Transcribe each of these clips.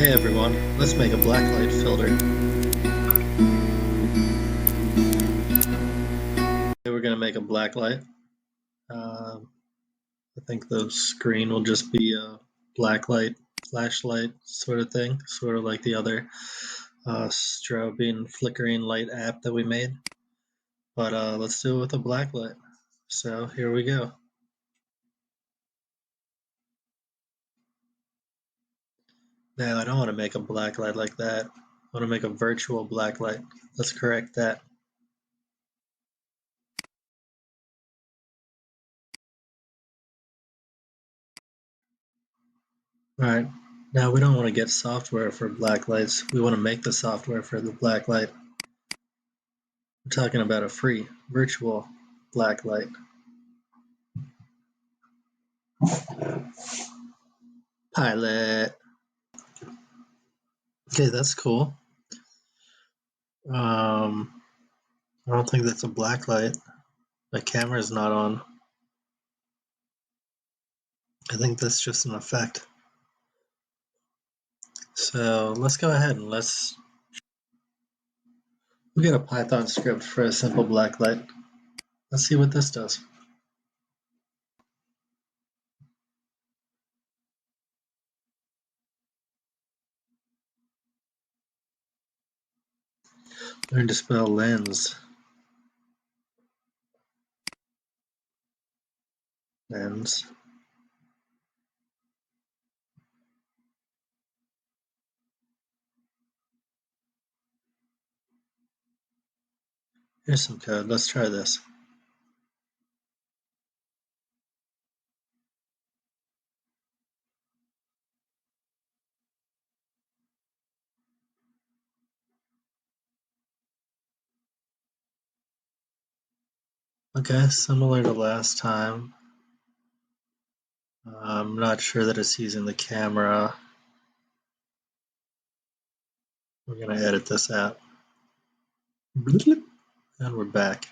Hey everyone, let's make a blacklight filter. We're going to make a blacklight. I think the screen will just be a blacklight, flashlight sort of thing, sort of like the other strobing, flickering light app that we made. But let's do it with a blacklight. So here we go. Now I don't want to make a blacklight like that. I want to make a virtual blacklight. Let's correct that. Alright, now we don't want to get software for blacklights. We want to make the software for the blacklight. We're talking about a free, virtual blacklight. Pilot. Okay, that's cool. I don't think that's a blacklight. My camera's not on. I think that's just an effect. So let's go ahead and we get a Python script for a simple blacklight. Let's see what this does. Learn to spell lens. Lens. Here's some code. Let's try this. Okay, similar to last time. I'm not sure that it's using the camera. We're going to edit this out. And we're back.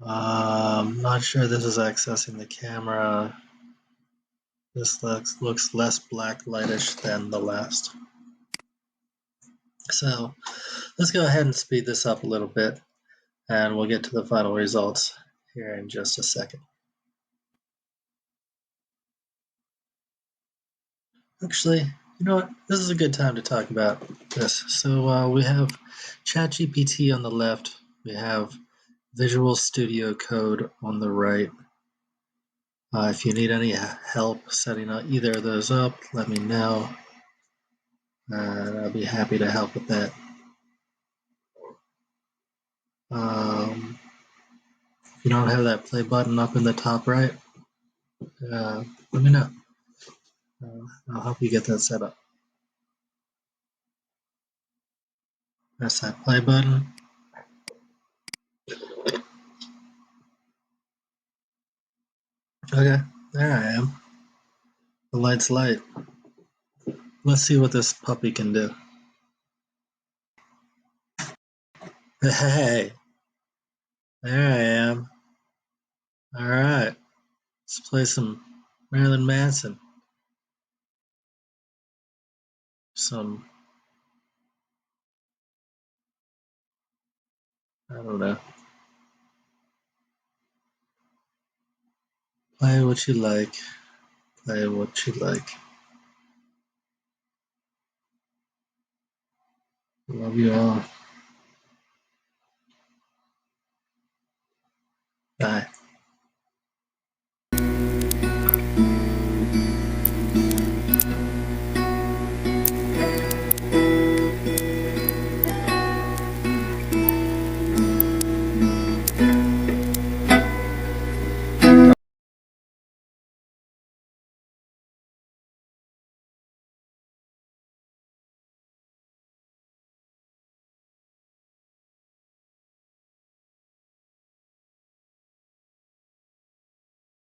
I'm not sure this is accessing the camera. This looks less blacklightish than the last. So let's go ahead and speed this up a little bit, and we'll get to the final results here in just a second. Actually, you know what? This is a good time to talk about this. So we have ChatGPT on the left. We have Visual Studio Code on the right. If you need any help setting either of those up, let me know. I'll be happy to help with that. If you don't have that play button up in the top right, let me know. I'll help you get that set up. Press that play button. Okay, there I am. The light's light. Let's see what this puppy can do. Hey, there I am. All right, let's play some Marilyn Manson. I don't know. Play what you like. Play what you like. Love you all. Bye.